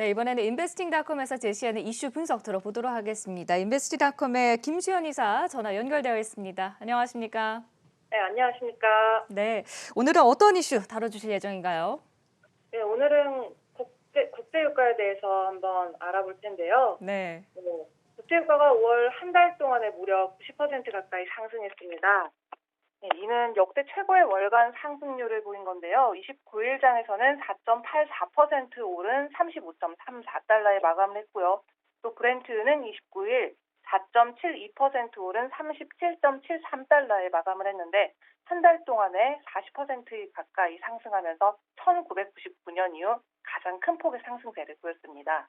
네, 이번에는 인베스팅닷컴에서 제시하는 이슈 분석 들어보도록 하겠습니다. 인베스팅닷컴의 김수현 이사 전화 연결되어 있습니다. 안녕하십니까? 네, 안녕하십니까. 네, 오늘은 어떤 이슈 다뤄주실 예정인가요? 네, 오늘은 국제유가에 대해서 한번 알아볼 텐데요. 네, 국제유가가 5월 한 달 동안에 무려 90% 가까이 상승했습니다. 네, 이는 역대 최고의 월간 상승률을 보인 건데요. 29일 장에서는 4.84% 오른 35.34달러에 마감을 했고요. 또 브렌트는 29일 4.72% 오른 37.73달러에 마감을 했는데 한 달 동안에 40% 가까이 상승하면서 1999년 이후 가장 큰 폭의 상승세를 보였습니다.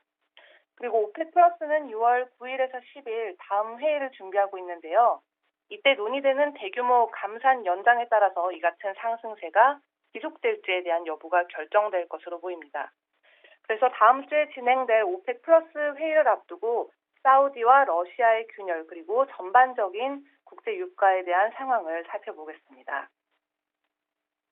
그리고 오펙 플러스는 6월 9일에서 10일 다음 회의를 준비하고 있는데요. 이때 논의되는 대규모 감산 연장에 따라서 이 같은 상승세가 지속될지에 대한 여부가 결정될 것으로 보입니다. 그래서 다음 주에 진행될 오펙 플러스 회의를 앞두고 사우디와 러시아의 균열 그리고 전반적인 국제 유가에 대한 상황을 살펴보겠습니다.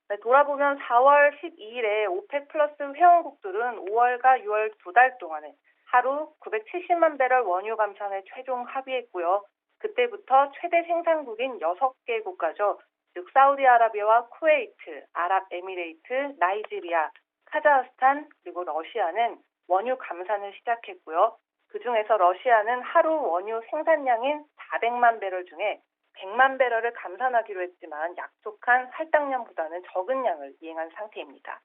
네, 돌아보면 4월 12일에 오펙 플러스 회원국들은 5월과 6월 두 달 동안에 하루 970만 배럴 원유 감산에 최종 합의했고요. 그때부터 최대 생산국인 6개 국가죠. 즉 사우디아라비아와 쿠웨이트, 아랍에미레이트, 나이지리아, 카자흐스탄 그리고 러시아는 원유 감산을 시작했고요. 그중에서 러시아는 하루 원유 생산량인 400만 배럴 중에 100만 배럴을 감산하기로 했지만 약속한 할당량보다는 적은 양을 이행한 상태입니다.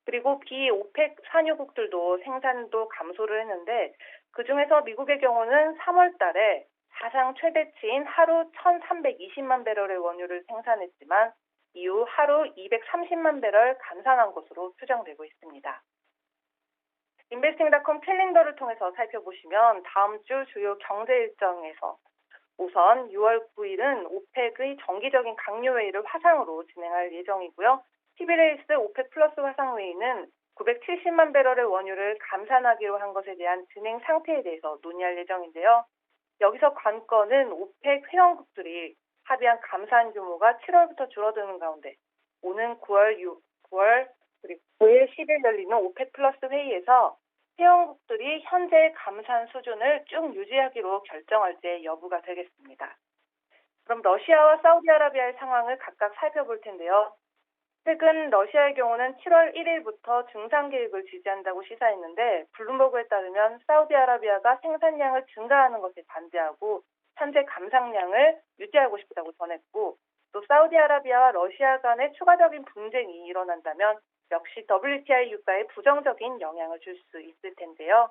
그리고 비오펙 산유국들도 생산도 감소를 했는데 그중에서 미국의 경우는 3월 달에 사상 최대치인 하루 1,320만 배럴의 원유를 생산했지만 이후 하루 230만 배럴 감산한 것으로 추정되고 있습니다. 인베스팅닷컴 캘린더를 통해서 살펴보시면 다음 주 주요 경제 일정에서 우선 6월 9일은 오펙의 정기적인 강요회의를 화상으로 진행할 예정이고요. 11일 있을 오펙 플러스 화상회의는 970만 배럴의 원유를 감산하기로 한 것에 대한 진행 상태에 대해서 논의할 예정인데요. 여기서 관건은 오펙 회원국들이 합의한 감산 규모가 7월부터 줄어드는 가운데 오는 9월 그리고 9일, 10일 열리는 오펙 플러스 회의에서 회원국들이 현재 감산 수준을 쭉 유지하기로 결정할지의 여부가 되겠습니다. 그럼 러시아와 사우디아라비아의 상황을 각각 살펴볼 텐데요. 최근 러시아의 경우는 7월 1일부터 증상 계획을 지지한다고 시사했는데 블룸버그에 따르면 사우디아라비아가 생산량을 증가하는 것에 반대하고 현재 감산량을 유지하고 싶다고 전했고 또 사우디아라비아와 러시아 간의 추가적인 분쟁이 일어난다면 역시 WTI 유가에 부정적인 영향을 줄 수 있을 텐데요.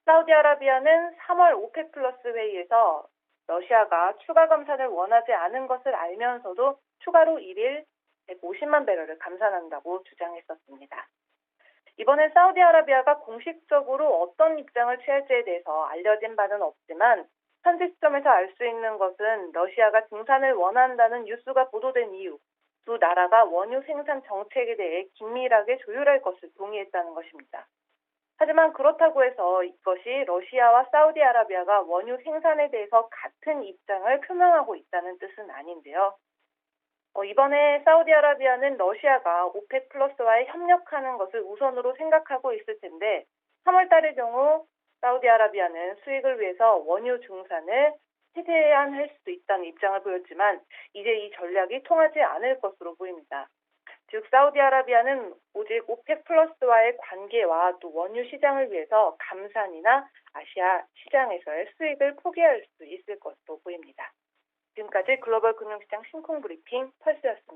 사우디아라비아는 3월 오펙 플러스 회의에서 러시아가 추가 감산을 원하지 않은 것을 알면서도 추가로 1일 150만 배럴을 감산한다고 주장했었습니다. 이번엔 사우디아라비아가 공식적으로 어떤 입장을 취할지에 대해서 알려진 바는 없지만 현재 시점에서 알 수 있는 것은 러시아가 증산을 원한다는 뉴스가 보도된 이후 두 나라가 원유 생산 정책에 대해 긴밀하게 조율할 것을 동의했다는 것입니다. 하지만 그렇다고 해서 이것이 러시아와 사우디아라비아가 원유 생산에 대해서 같은 입장을 표명하고 있다는 뜻은 아닌데요. 이번에 사우디아라비아는 러시아가 오펙 플러스와의 협력하는 것을 우선으로 생각하고 있을 텐데 3월 달의 경우 사우디아라비아는 수익을 위해서 원유 증산을 최대한 수도 있다는 입장을 보였지만 이제 이 전략이 통하지 않을 것으로 보입니다. 즉 사우디아라비아는 오직 오펙 플러스와의 관계와 또 원유 시장을 위해서 감산이나 아시아 시장에서의 수익을 포기할 수 있을 것으로 보입니다. 지금까지 글로벌 금융시장 심쿵 브리핑 펄스였습니다.